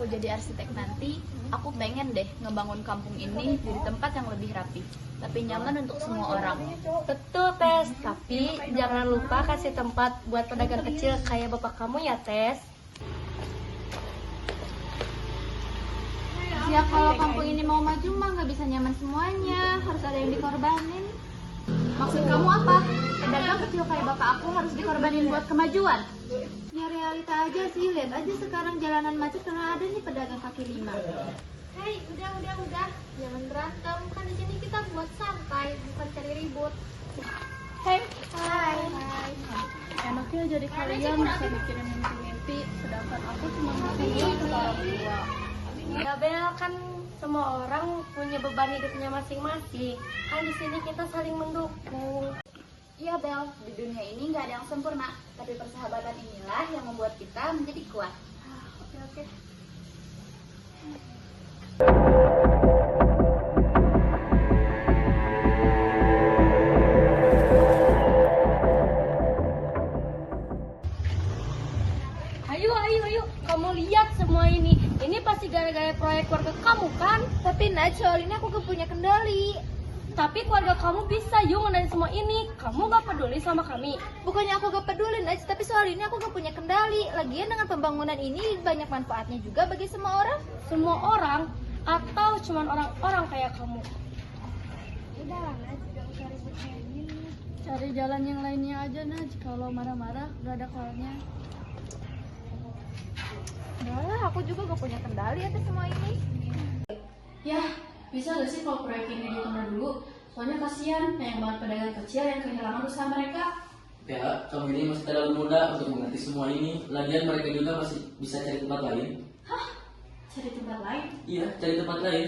aku jadi arsitek nanti, aku pengen deh ngebangun kampung ini jadi tempat yang lebih rapi, tapi nyaman untuk semua orang. Betul, Tes. Tapi jangan lupa kasih tempat buat pedagang kecil kayak bapak kamu ya, Tes. Ya kalau kampung ini mau maju mah nggak bisa nyaman semuanya, harus ada yang dikorbanin. Maksud kamu apa? Pedagang kecil kayak bapak aku harus dikorbanin buat kemajuan? Ya realita aja sih, lihat aja sekarang jalanan macet karena ada nih pedagang kaki lima. Hei, udah. Jangan berantem. Kan di sini kita buat santai, bukan cari ribut. Hai. Hai. Enaknya jadi kalian bisa mikirin mimpi-mimpi, sedangkan aku cuma mikirin ke orang tua. Ya, Bel, kan semua orang punya beban hidupnya masing-masing. Kan di sini kita saling mendukung. Iya Bel, di dunia ini nggak ada yang sempurna, tapi persahabatan inilah yang membuat kita menjadi kuat. Oke. Ayo. Kamu lihat semua ini. Ini pasti gara-gara proyek keluarga kamu, kan? Tapi Naj, soal ini aku gak punya kendali. Tapi keluarga kamu bisa ngendarin semua ini. Kamu gak peduli sama kami. Bukannya aku gak peduli Naj, tapi soal ini aku gak punya kendali. Lagian dengan pembangunan ini banyak manfaatnya juga bagi semua orang. Semua orang atau cuman orang-orang kayak kamu? Udah lah Naj, gak usah ribut kayak gini. Cari jalan yang lainnya aja Naj, kalau marah-marah gak ada kelarnya. Udah lah, aku juga gak punya kendali atas semua ini. Ya, bisa gak sih kalau proyek ini ditunda dulu? Soalnya kasihan banyak banget pedagang kecil yang kehilangan usaha mereka. Ya, kamu ini masih terlalu muda untuk mengerti semua ini. Lagian mereka juga masih bisa cari tempat lain. Cari tempat lain? Iya, cari tempat lain.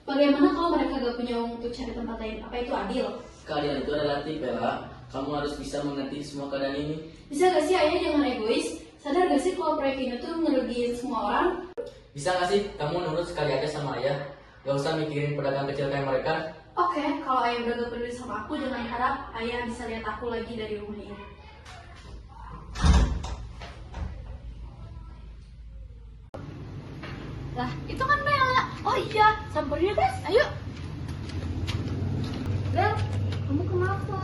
Bagaimana kalau mereka gak punya uang untuk cari tempat lain? Apa itu adil? Keadilan itu relatif, Bella. Kamu harus bisa mengerti semua keadaan ini. Bisa gak sih ayah jangan egois? Sadar gak sih kalau proyek ini tuh ngerugiin semua orang? Bisa gak sih kamu nurut sekali aja sama ayah? Gak usah mikirin pedagang kecil kayak mereka. Oke, kalau ayah udah gak peduli sama aku, jangan harap ayah bisa lihat aku lagi dari rumah ini. Lah, itu kan Bella. Oh iya, samperin guys, ayo. Bel, kamu kenapa?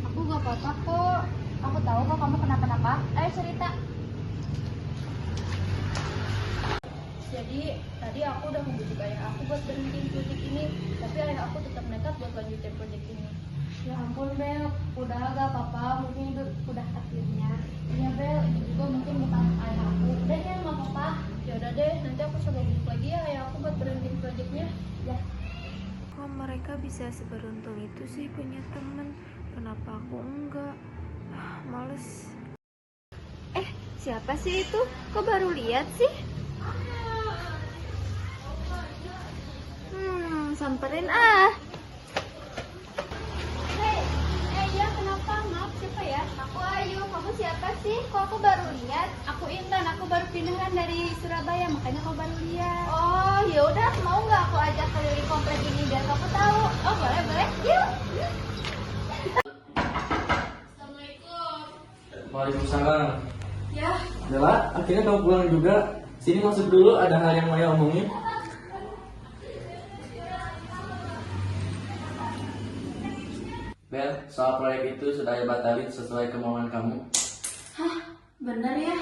Aku gak apa-apa kok. Aku tahu kok kamu kenapa-napa. Ayo cerita. Jadi, tadi aku udah membujuk ayah aku buat berhentiin proyek ini, tapi ayah aku tetap nekat buat lanjutin proyek ini. Ya ampun, Bel. Udah gak apa-apa, mungkin itu udah takdirnya. Iya Bel, itu juga mungkin bukan ayah aku. Udah ya, nggak apa-apa. Ya udah deh, nanti aku coba bujuk lagi ya ayah aku buat berhentiin proyeknya. Ya. Kok mereka bisa seberuntung itu sih punya temen? Kenapa aku enggak? Males. Siapa sih itu? Kok baru lihat sih? Samperin ah. Hei, iya kenapa? Maaf siapa ya? Aku Ayu. Kamu siapa sih? Kok aku baru lihat? Aku Intan, aku baru pindahan dari Surabaya, makanya kau baru lihat. Oh, ya udah, mau nggak aku ajak keliling komplek ini biar kamu tahu? Oh, boleh. Yuk. Waalaikumsalam. Ya, Bella, akhirnya kamu pulang juga. Sini masuk dulu, ada hal yang mau ya omongin. Bel, soal proyek itu sudah ayah batalin sesuai kemauan kamu. bener ya.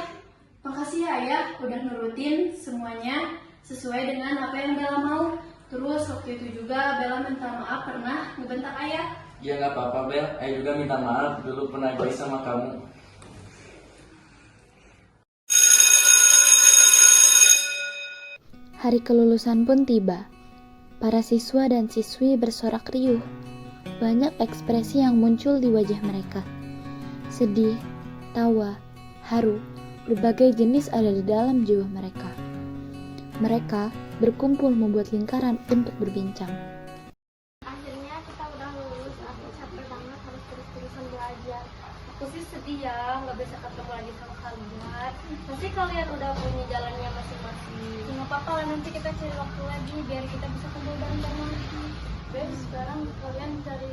Makasih ya ayah, udah nurutin semuanya sesuai dengan apa yang Bella mau. Terus waktu itu juga Bella minta maaf pernah ngebentak ayah. Ya nggak apa-apa Bel, ayah juga minta maaf dulu pernah egois sama kamu. Hari kelulusan pun tiba. Para siswa dan siswi bersorak riuh. Banyak ekspresi yang muncul di wajah mereka. Sedih, tawa, haru, berbagai jenis ada di dalam jiwa mereka. Mereka berkumpul membuat lingkaran untuk berbincang. Akhirnya kita udah lulus. Aku capek banget harus terus-terusan belajar. Aku sih sedih ya, nggak bisa ketemu lagi sama kalian. Pasti kalian udah punya jalannya masing-masing. Nggak apa-apa lah, nanti kita cari waktu lagi biar kita bisa kumpul bareng-bareng lagi. Beb, sekarang kalian cari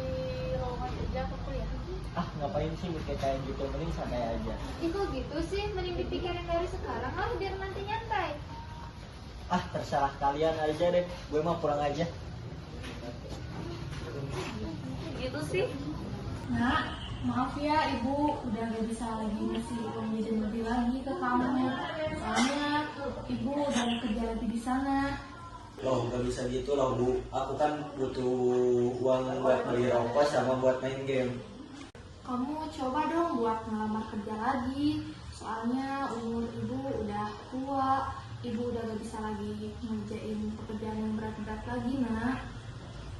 lowongan kerja atau kuliah? Ngapain sih mikir kayak gitu, mending santai aja. Ih kok gitu sih? Mending dipikirin dari sekarang lah biar nanti nyantai. Ah, terserah kalian aja deh. Gue mah pulang aja. Gitu sih. Nak, maaf ya ibu udah gak bisa lagi ngasih uang jajan lebih lagi ke kamu. Soalnya ibu udah kerja lagi di sana. Loh, gak bisa gitu loh Bu. Aku kan butuh uang buat beli rokok sama buat main game. Kamu coba dong buat ngelamar kerja lagi. Soalnya umur ibu udah tua. Ibu udah gak bisa lagi ngerjain pekerjaan yang berat-berat lagi, Nak.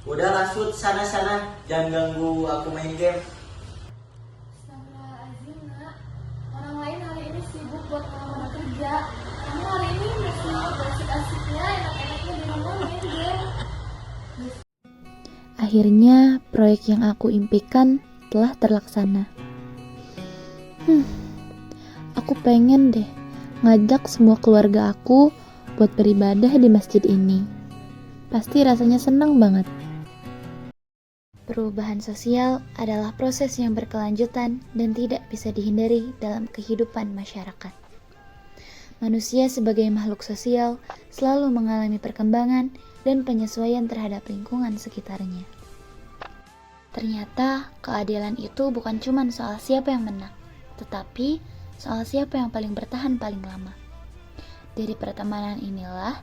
Udah lasut sana-sana, jangan ganggu aku main game. Astagfirullahaladzim, Nak. Orang lain hari ini sibuk buat ngelamar kerja. Kamu hari ini masih asik-asiknya, enak-enaknya di rumah main game. Akhirnya, proyek yang aku impikan telah terlaksana. Aku pengen deh ngajak semua keluarga aku buat beribadah di masjid ini. Pasti rasanya senang banget. Perubahan sosial adalah proses yang berkelanjutan dan tidak bisa dihindari dalam kehidupan masyarakat. Manusia sebagai makhluk sosial selalu mengalami perkembangan dan penyesuaian terhadap lingkungan sekitarnya. Ternyata keadilan itu bukan cuma soal siapa yang menang, tetapi soal siapa yang paling bertahan paling lama. Dari pertemanan inilah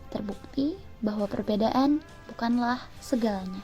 terbukti bahwa perbedaan bukanlah segalanya.